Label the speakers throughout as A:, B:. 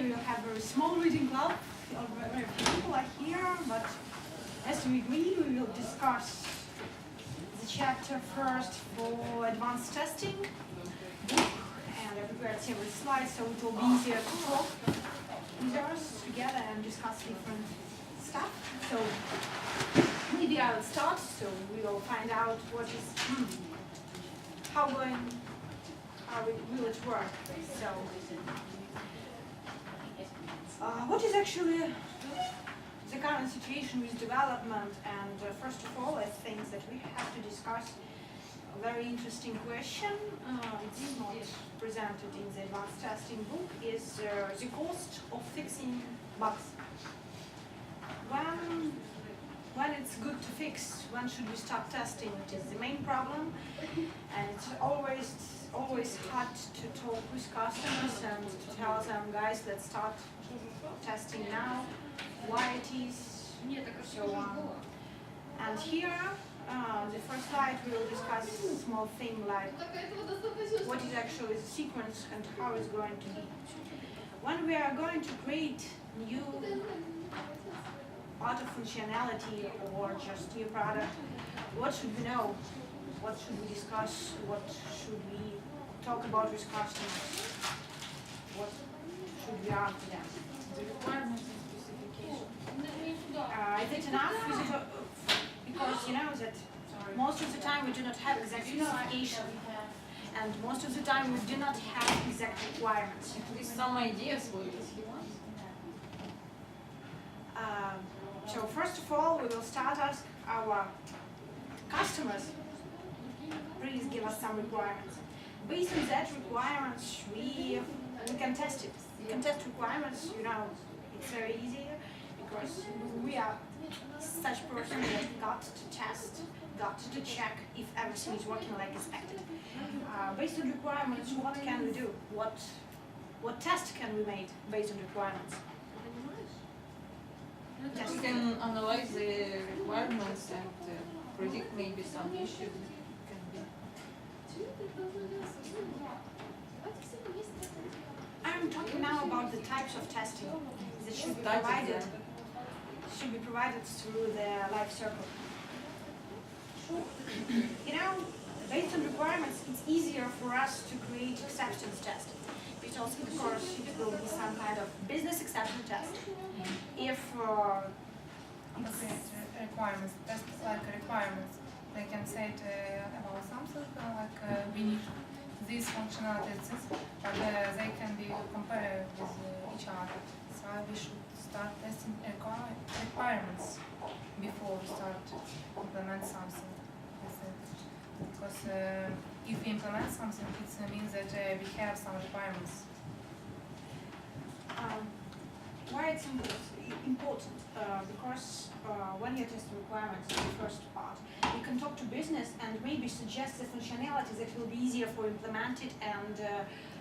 A: we will have a small reading club. Very few people are here, but as we agreed, we will discuss the chapter first for advanced testing book, and I prepared several slides so it will be easier to talk with us together and discuss different stuff. So maybe I will start, so we will find out what is how will it work. So what is actually the current situation with development? And first of all, I think that we have to discuss a very interesting question. It's not presented in the advanced testing book. Is the cost of fixing bugs? When it's good to fix, when should we start testing? It is the main problem, and it's always hard to talk with customers and to tell them, guys, let's start testing now, why it is, so on. And here, the first slide, we will discuss a small thing like what is actually the sequence and how it's going to be. When we are going to create new part of functionality or just new product, what should we know? What should we discuss? What should we talk about with customers? What should we ask them? The requirements and specification. Is it enough? Because you know that most of the time we do not have exact specification, and most of the time we do not have exact requirements.
B: Some ideas for this.
A: So first of all, we will start ask our customers, please give us some requirements. Based on that requirements, we can test it. We can test requirements, you know, it's very easy because we are such person that got to test, got to check if everything is working like expected. Based on requirements, what can we do? What test can we make based on requirements?
B: We can analyze the requirements and predict maybe some issues.
A: I'm talking now about the types of testing that should be provided through the life circle. You know, based on requirements, it's easier for us to create acceptance tests. Because of course it will be some kind of business acceptance test. If
C: requirements, tests like requirements, they can say it about something like we need this functionality, but they can be compared with each other. So we should start testing requirements before we start implement something with it. Because if we implement something, it means that we have some requirements.
A: Why it's important? Because when you test requirements in the first part, you can talk to business and maybe suggest the functionalities that will be easier for implemented, and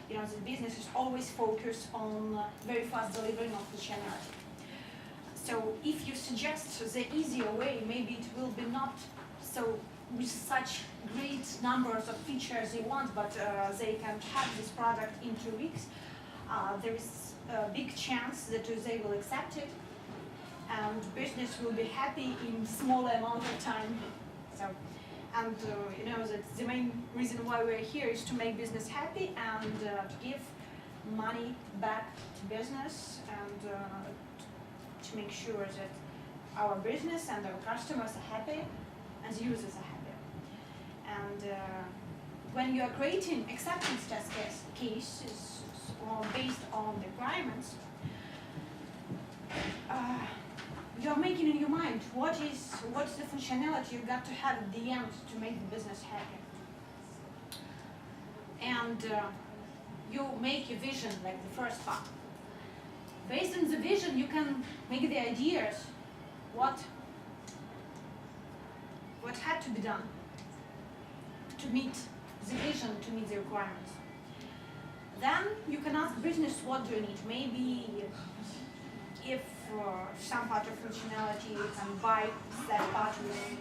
A: you know, the business is always focused on very fast delivery of functionality. So if you suggest the easier way, maybe it will be not so with such great numbers of features they want, but they can have this product in 2 weeks. There is a big chance that they will accept it, and business will be happy in smaller amount of time. So, and you know that the main reason why we're here is to make business happy and to give money back to business, and to make sure that our business and our customers are happy and the users are happy. And when you are creating acceptance test cases based on requirements, you are making in your mind what's the functionality you got to have at the end to make the business happy. And you make your vision like the first part. Based on the vision, you can make the ideas what had to be done to meet the vision, to meet the requirements. Then you can ask business, what do you need? Maybe if some part of functionality you can buy that part with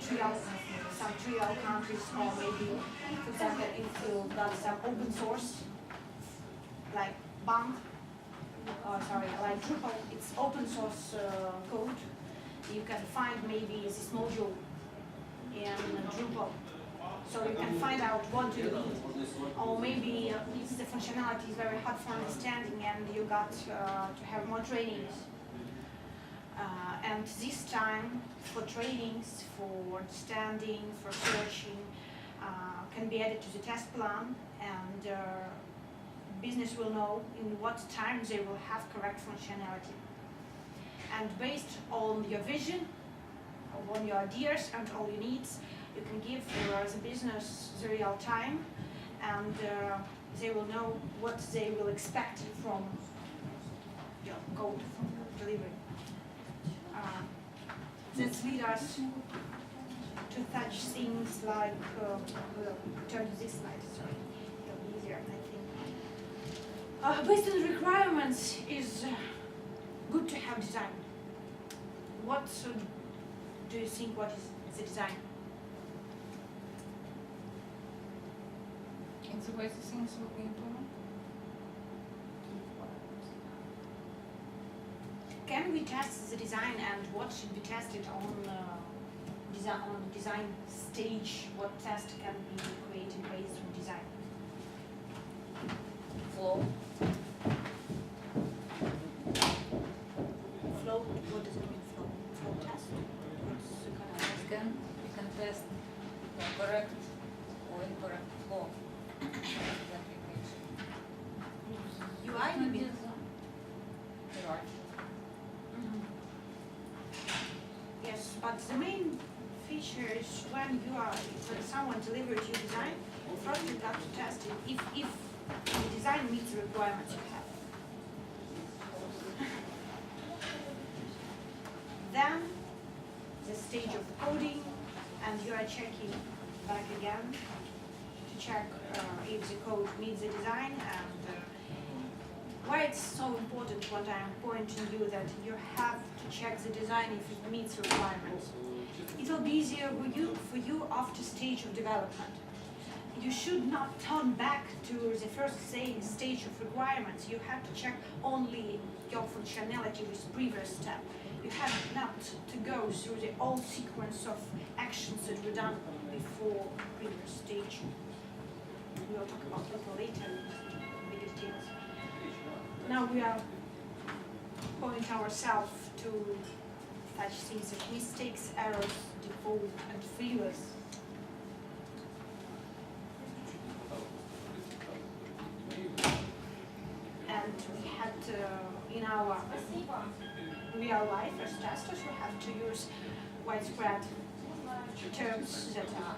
A: some trial countries, or maybe, for example, if you got some open source like bank, sorry, like Drupal, it's open source code. You can find maybe this module in Drupal. So you can find out what do you need. Or maybe the functionality is very hard for understanding and you got to have more trainings. And this time for trainings, for understanding, for searching, can be added to the test plan, and business will know in what time they will have correct functionality. And based on your vision, on your ideas and all your needs, you can give the business the real time, and they will know what they will expect from your code from delivery. That leads us to such things like, turn to this slide, sorry, it'll be easier, I think. Based on the requirements is good to have design. What do you think, what is the design?
B: It's the way the things will be implemented.
A: Can we test the design, and what should be tested on design stage? What test can be created based on design?
B: Flow.
A: Flow. What does it mean? Flow test. What's the kind of test?
B: You can test the correct or incorrect flow.
A: UI, you mean?
B: Right.
A: Yes, but the main feature is when someone delivers your design, first you got to test it if the design meets the requirements you have. Then the stage of coding, and you are checking back again to check if the code meets the design, and why it's so important what I'm pointing you that you have to check the design if it meets requirements. It will be easier for you after stage of development. You should not turn back to the first stage of requirements. You have to check only your functionality with previous step. You have not to go through the whole sequence of actions that were done before previous stage. We will talk about it later in bigger details. Now we are pointing ourselves to such things as mistakes, errors, default, and failures. And we had in our real life as testers, we have to use widespread terms that are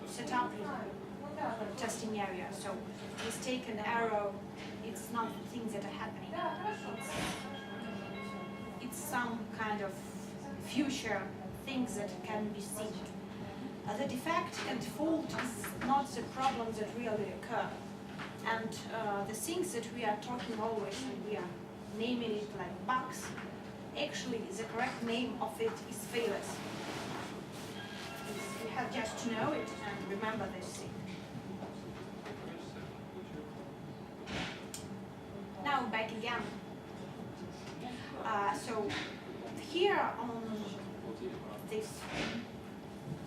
A: set up in the testing area. So mistake and error, it's not things that are happening. It's some kind of future things that can be seen. The defect and fault is not the problems that really occur. And the things that we are talking always, and we are naming it like bugs, actually the correct name of it is failures. You have just to know it and remember this thing. Now back again. So here on this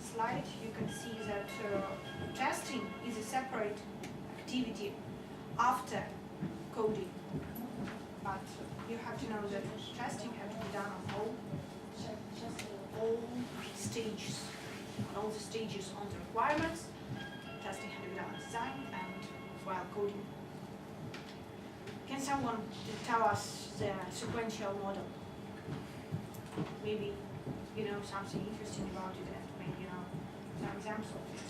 A: slide you can see that testing is a separate activity after coding. But you have to know that testing has to be done on all stages, on all the stages on the requirements. Testing has to be done on design and while coding. Can someone tell us the sequential model? Maybe you know something interesting about it, and maybe you know some examples of it.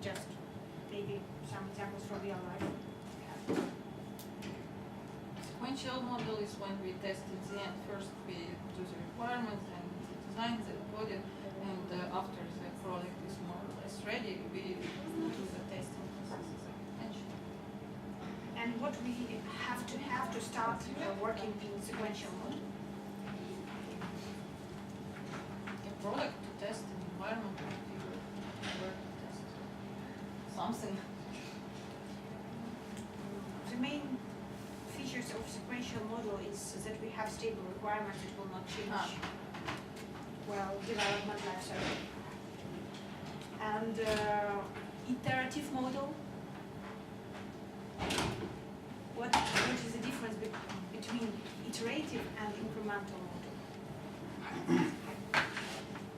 A: Just maybe some examples from real life.
B: Sequential model is when we test at the end. First we do the requirements and the design, the coding, and after the product is more or less ready, we do the testing process as I mentioned.
A: And what we have to start working in sequential mode.
B: A product to test, an environment to configure, where to test something.
A: main features of sequential model is that we have stable requirements, it will not change. Well, development life cycle. And iterative model. What is the difference between iterative and incremental model?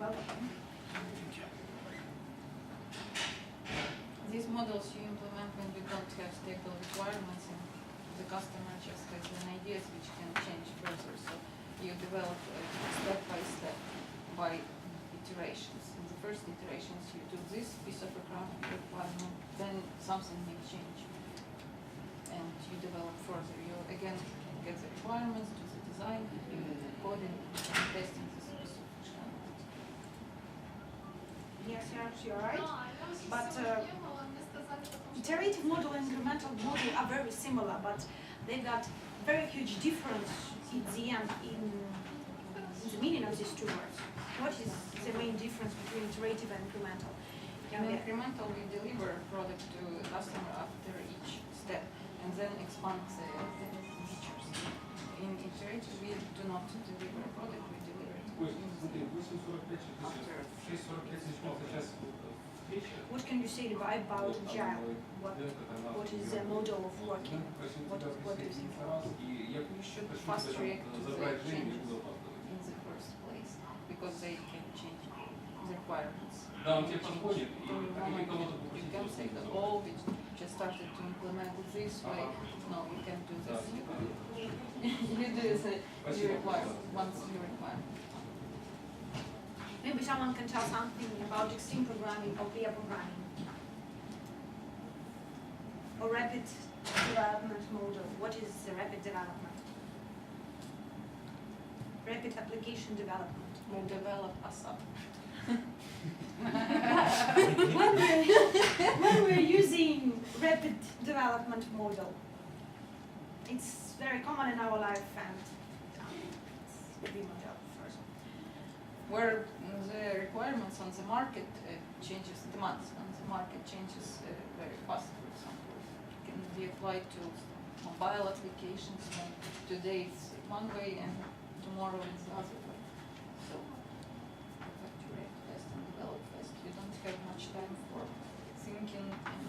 A: Welcome.
B: These models you implement when we don't have stable requirements and the customer just has an ideas which can change further. So you develop step by step by iterations. In the first iterations you do this piece of requirement, then something may change. And you develop further. You again get the requirements, do the design, you do the coding, and testing this piece of functionality.
A: Yes, you're right. But iterative model and incremental model are very similar, but they've got very huge difference in the end in the meaning of these two words. What is the main difference between iterative and incremental?
B: In incremental, we deliver a product to a customer after each step and then expand the features. In iterative, we do not deliver a product, we deliver it after.
A: What can you say about Agile? What is the model of working? What do you think?
B: We should fast react to the changes in the first place because they can change the requirements. You can say that, oh, we just started to implement it this way. No, you can do this. You do this, you require, once you require.
A: Maybe someone can tell something about extreme programming or pair programming. Or rapid development model. What is the rapid development? Rapid application development.
B: Will develop us up.
A: when we're using rapid development model, it's very common in our life and it's very much up first.
B: Where the requirements on the market changes, demands on the market changes very fast. For example, it can be applied to mobile applications. And today it's one way and tomorrow it's the other way. So you have to react fast and develop fast. You don't have much time for thinking and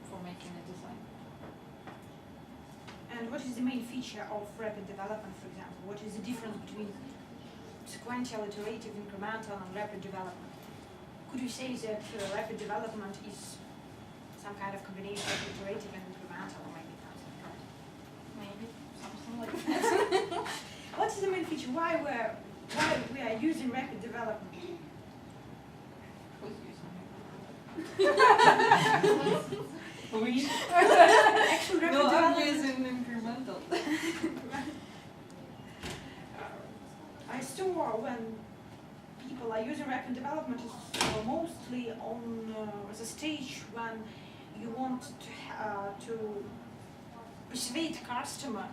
B: for making a design.
A: And what is the main feature of rapid development, for example? What is the difference between sequential, iterative, incremental, and rapid development? Could you say that rapid development is some kind of combination of iterative and incremental, or maybe something like that?
B: Maybe something like that.
A: What is the main feature? Why we are using rapid development?
B: Who's using it? We.
A: Actually, rapid
B: No, I'm
A: development.
B: using incremental.
A: I saw when people are using rapid development is mostly on the stage when you want to persuade customer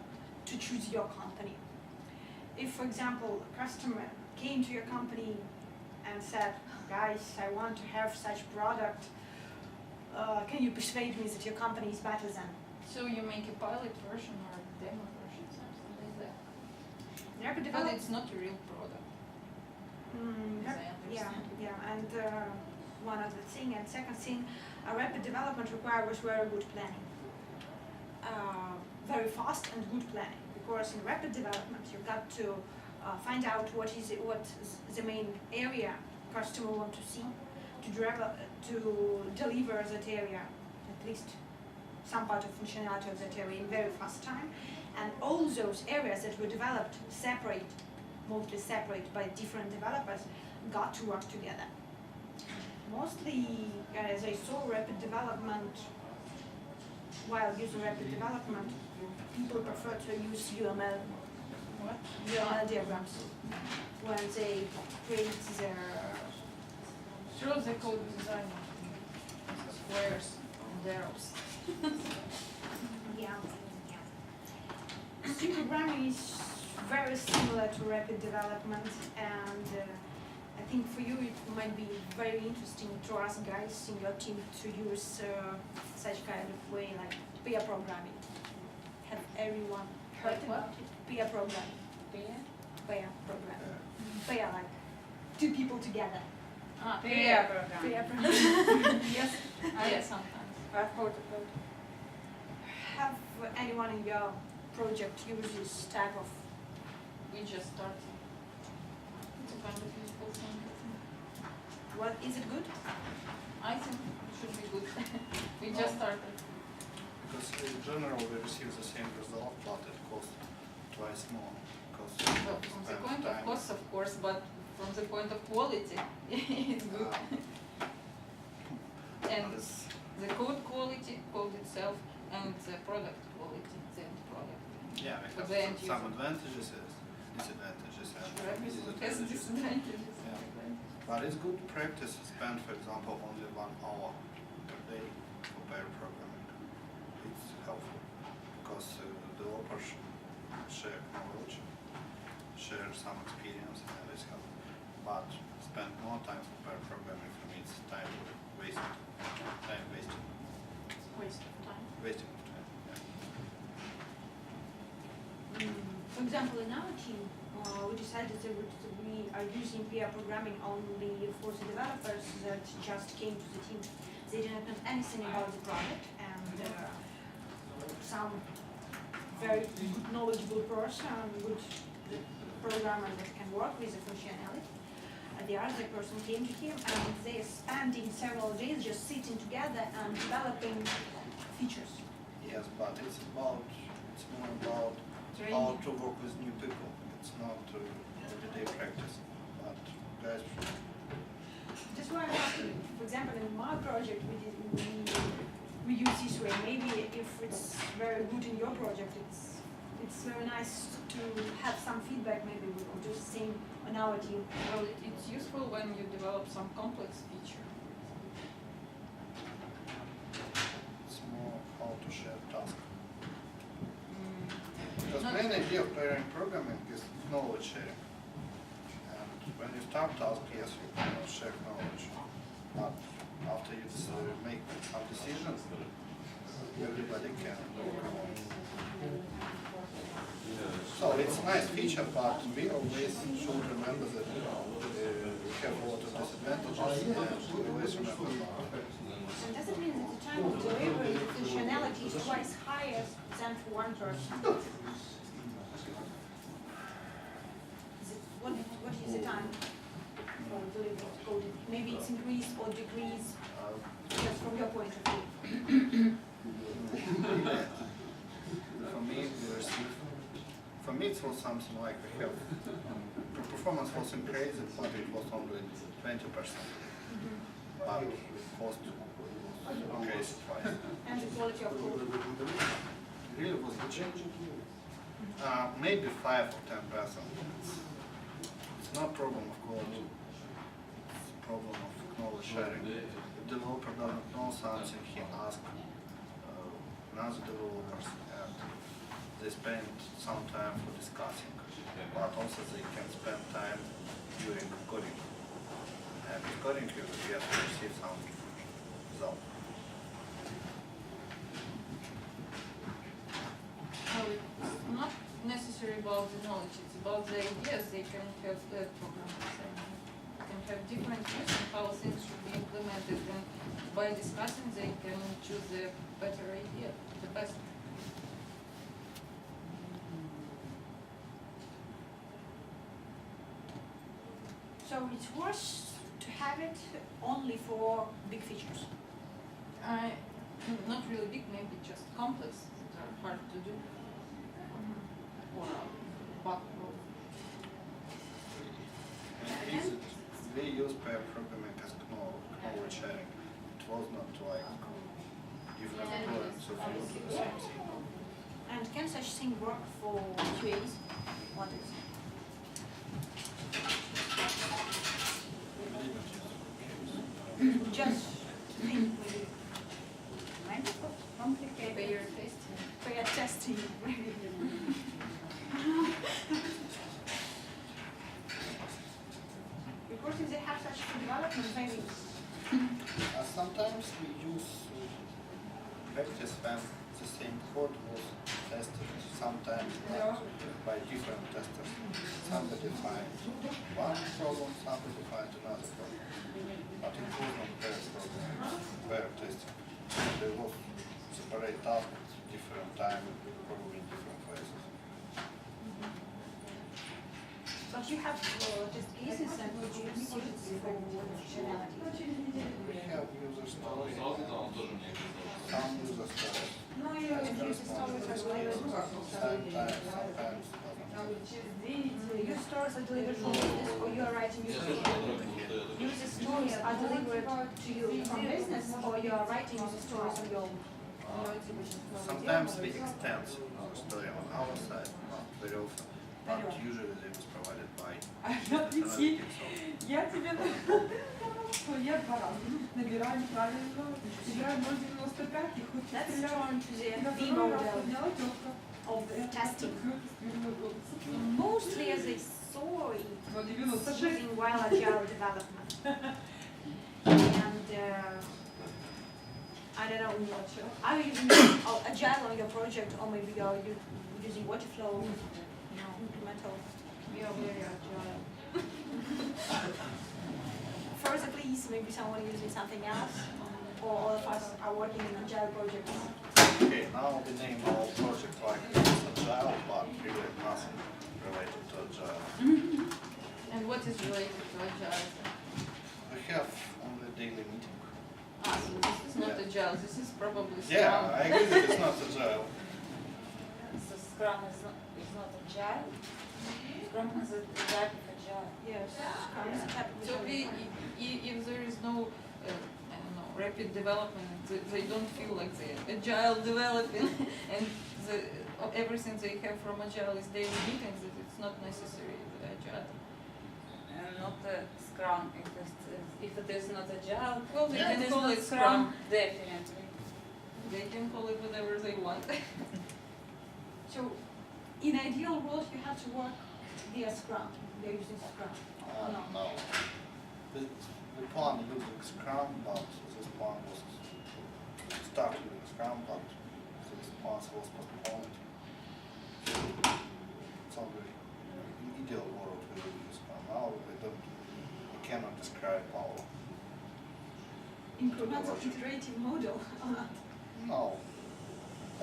A: to choose your company. If, for example, a customer came to your company and said, guys, I want to have such product, can you persuade me that your company is better than?
B: So you make a pilot version or a demo version, something like that.
A: Rapid
B: But
A: development.
B: it's not a real product. As I
A: Yeah,
B: understand.
A: yeah, and one other thing, and second thing, rapid development requires very good planning. Very fast and good planning, because in rapid development you've got to find out what is the main area customer want to see, to deliver that area, at least some part of functionality of that area in very fast time, and all those areas that were developed separate, mostly separate by different developers, got to work together. Mostly, as I saw rapid development, while using rapid development, people prefer to use UML,
B: What?
A: UML diagrams when they create their.
B: Sure, the code design. Squares and arrows.
A: Yeah, C programming is very similar to rapid development, and I think for you it might be very interesting to ask guys in your team to use such kind of way, like peer programming. Have everyone heard
B: Like what?
A: about it? Peer programming.
B: Peer?
A: Peer programming. Peer, like two people together.
B: Ah,
C: Peer program.
A: Peer programming.
B: Yes. Yes, sometimes.
A: I've heard about it. Have anyone in your project used this type of?
B: We just started. It's a kind of useful thing.
A: What is it good?
B: I think it should be good. We just started.
D: Because in general we receive the same result, but it costs twice more. Because
B: Well, from the point of cost, of course, but from the point of quality, it's good. And the code quality, code itself, and the product quality, the end product.
D: yeah, we
B: For
D: have
B: the end
D: some
B: user.
D: advantages and disadvantages. And
B: Everything has
D: disadvantages.
B: disadvantages.
D: Yeah. But it's good practice to spend, for example, only 1 hour per day for pair programming. It's helpful because developers share knowledge, share some experience, and it's helpful. But spend more time for pair programming for me it's time wasting. Time wasting.
A: Waste of time.
D: Wasting of time. Yeah.
A: For example, in our team, we decided that we are using peer programming only for the developers that just came to the team. They didn't know anything about the product, and some very good knowledgeable person, good programmer that can work with the functionality. The other person came to him, and they are spending several days just sitting together and developing features.
D: Yes, but it's more about how
B: Training.
D: to work with new people. It's not everyday practice. But guys,
A: That's why I'm asking. For example, in my project, we use this way. Maybe if it's very good in your project, it's very nice to have some feedback. Maybe we could do the same on our team.
B: Well, it's useful when you develop some complex feature.
D: it's more how to share tasks.
B: Mm.
D: Because
B: Not-
D: main idea of pairing programming is knowledge sharing. And when you start task, yes, you cannot share knowledge. But after you make some decisions, everybody can work on it. So it's a nice feature, but we always should remember that we have a lot of disadvantages and we always remember that.
A: And does it mean that the time of delivery, the functionality is twice higher than for one person? What is the time for delivery of code? Maybe it's increased or decreased, just from your point of view.
D: For me it was something like we have, performance was increased, but it was only 20%. But cost increased twice.
A: And the quality of code.
D: Really was the change? Maybe 5 or 10%. It's not problem of quality. It's a problem of knowledge sharing. If developer doesn't know something, he asks another developers, and they spend some time for discussing. But also they can spend time during coding. And with coding you get to receive some result.
B: Well, it's not necessarily about the knowledge, it's about the ideas they can have the programmers and can have different views on how things should be implemented, and by discussing they can choose the better idea, the best.
A: So it's worse to have it only for big features.
B: Not really big, maybe just complex that are hard to do. Or backward.
D: We use pair programming as knowledge sharing. It was not like different programs of using the same thing.
A: And can such thing work for QAs? What is it? Just think maybe. Maybe complicated.
B: Pair testing.
A: Pair testing. Because if they have
D: sometimes we use practice when the same code was tested sometimes by different testers. Somebody finds one problem, somebody finds another problem. But it was not pair problem, pair testing. There was separate tasks at different time, probably in different places.
A: But you have just cases and which you use for functionality.
D: We have user stories, some user stories.
A: No, you use stories as well.
D: Sometimes doesn't.
A: Your stories are delivered from business or you are writing user stories? User stories are delivered to you from business or you are writing user stories on your own?
D: Sometimes we extend the story on our side, not very often, but usually they was provided by analytics.
E: Я тебе что я два раза набираю неправильно, набираю 0,95 и хоть
A: Let's turn to the V model of testing. Mostly as I saw it using while agile development. And I don't know, are you using agile on your project or maybe are you using waterflow, incremental?
B: We are very agile.
A: Further please, maybe someone using something else or all of us are working in agile projects.
D: Okay, now we name our project like agile, but really nothing related to agile.
B: And what is related to agile?
D: We have only daily meeting.
B: Ah, so this is not
D: Yeah.
B: agile, this is probably Scrum.
D: Yeah, I agree that it's not agile.
E: So Scrum is not agile. Scrum is a type of agile.
A: Yes, Scrum is a type of
B: So
A: agile.
B: if there is no, I don't know, rapid development, they don't feel like they're agile developing, and everything they have from agile is daily meetings, that it's not necessary agile.
E: Not Scrum. If it is not agile,
B: Well, they
E: it
B: can
E: is
B: call
E: not
B: it
E: Scrum,
B: Scrum.
E: definitely.
B: They can call it whatever they want.
A: So, in ideal world, you have to work via Scrum. They're using Scrum.
D: No. We plan using Scrum, but this plan was start using Scrum, but this plan was postponed. So in ideal world we will use Scrum. Now we cannot describe our
A: Incremental iterative model.
D: no.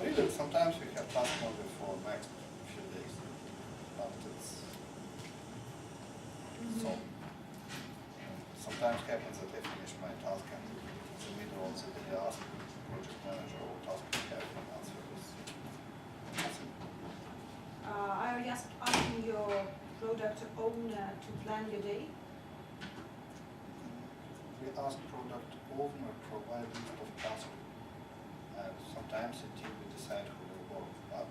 D: Really, sometimes we have task only for next few days, but it's so. Sometimes happens that I finish my task and in the middle of the day I ask project manager or task we have an answer is nothing.
A: I was just asking your product owner to plan your day.
D: We ask product owner provide list of tasks, and sometimes the team will decide who will work, but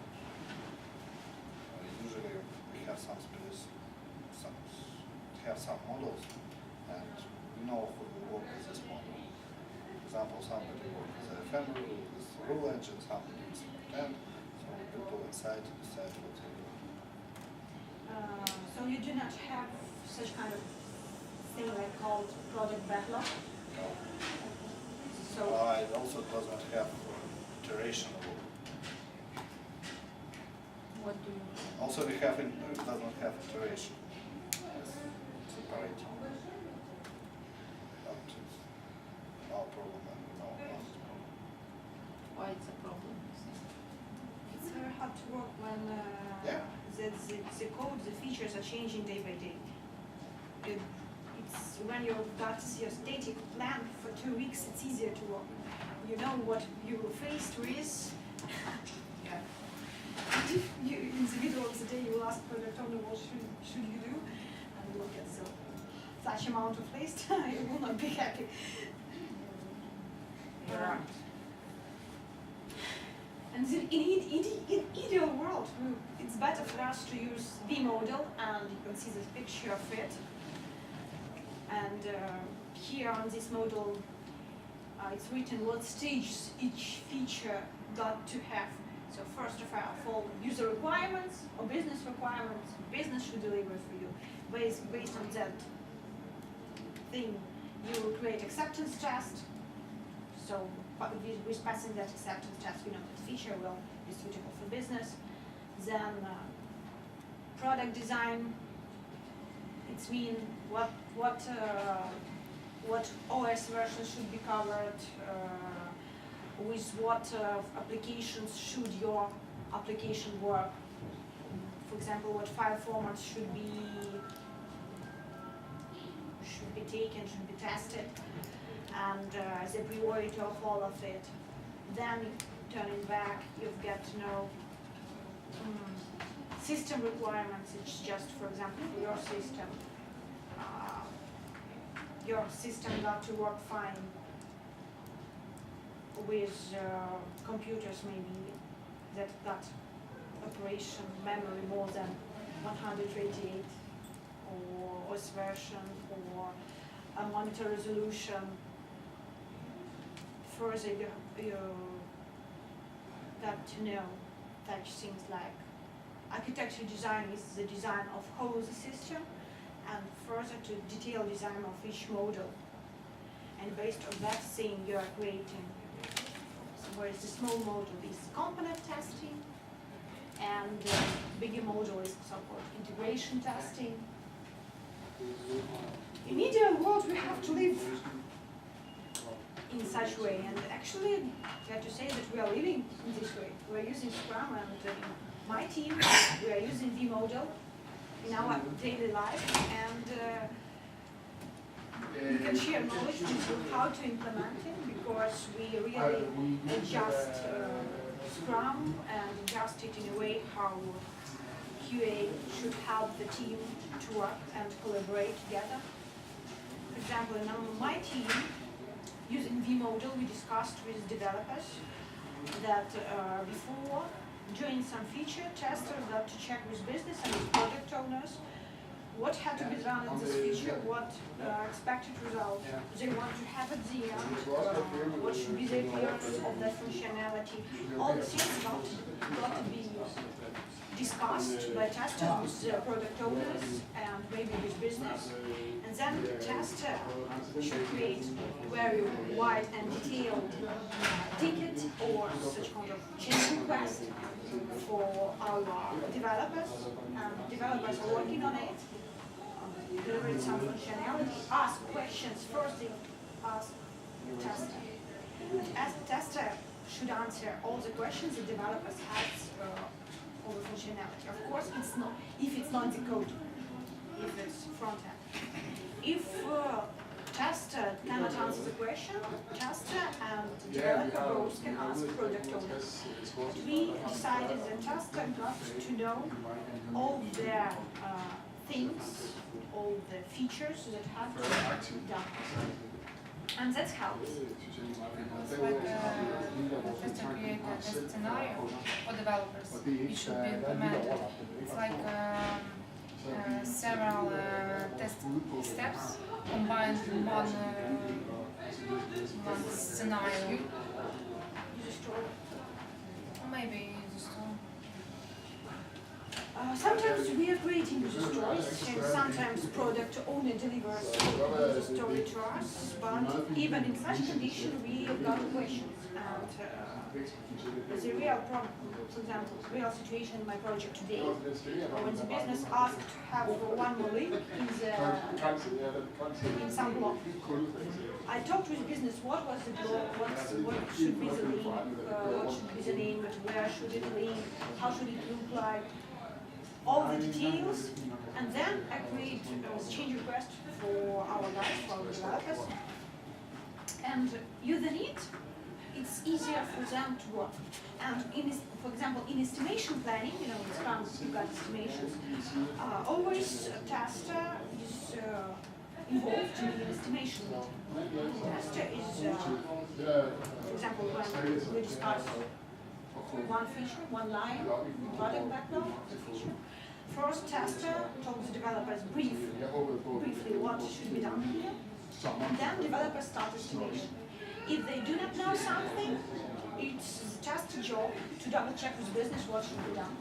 D: usually we have some models, and we know who will work with this model. For example, somebody works with a family, with rule engine, somebody with intent, so people inside decide what they do.
A: So you do not have such kind of thing like called product backlog.
D: No.
A: So
D: It also does not have iteration.
B: What do you
D: Also, it does not have iteration. It's separate. But it's our problem and we know about it.
B: Why it's a problem? you think?
A: it's very hard to work when
D: Yeah.
A: the code, the features are changing day by day. It's when you've got your static plan for 2 weeks, it's easier to work. You know what you will face with.
B: Yeah.
A: You, in the middle of the day, you will ask product owner, what should you do? And look at such amount of list, you will not be happy.
E: You're right.
A: And in ideal world, it's better for us to use V model, and you can see this picture of it. And here on this model, it's written what stages each feature got to have. So first of all, user requirements or business requirements, business should deliver for you. Based on that thing, you will create acceptance test. So with passing that acceptance test, we know that the feature will be suitable for business. Then product design. It's mean what OS version should be covered, with what applications should your application work. For example, what file formats should be taken, should be tested, and the priority of all of it. Then turning back, you've got to know system requirements. It's just, for example, for your system. Your system got to work fine with computers maybe that got operation memory more than 128 or OS version or a monitor resolution. Further, you got to know such things like architecture design is the design of whole the system, and further to detailed design of each module. And based on that thing you are creating. So whereas the small module is component testing, and the bigger module is so-called integration testing. In ideal world, we have to live in such way, and actually, I have to say that we are living in this way. We are using Scrum, and in my team, we are using vModel in our daily life, and we can share knowledge on how to implement it, because we really adjust Scrum and adjust it in a way how QA should help the team to work and collaborate together. For example, in my team, using vModel, we discussed with developers that before doing some feature, testers got to check with business and with product owners what had to be done in this feature, what expected result they want to have at the end, what should be the appearance of that functionality. All the things got to be discussed by testers with product owners and maybe with business. And then the tester should create very wide and detailed ticket or such kind of change request for our developers. And developers are working on it, delivering some functionality, ask questions. First they ask the tester. And as the tester should answer all the questions the developers have all the functionality. Of course, it's not if it's not the code, if it's front end. If tester cannot answer the question, tester and developer both can ask product owner. But we decided that tester got to know all their things, all the features that have to be done. And that helps.
C: It's like tester create a test scenario for developers. It should be implemented. It's like several test steps combined in one scenario.
A: User story.
C: Or maybe user story.
A: Sometimes we are creating user stories, and sometimes product owner delivers user story to us, but even in such condition we got questions. And the real problem, for example, real situation in my project today, when the business asked to have one more link in some blog. I talked with business, what was the blog, what should be the link, what should be the name, where should it link, how should it look like, all the details, and then I create a change request for our guys, for our developers, and use it. It's easier for them to work. And for example, in estimation planning, in Scrum you got estimations. Always a tester is involved in an estimation meeting. Tester is, for example, when we discuss one feature, one line, product backlog of the feature. First, tester talks to developers briefly what should be done here, and then developers start estimation. If they do not know something, it's just a job to double check with business what should be done.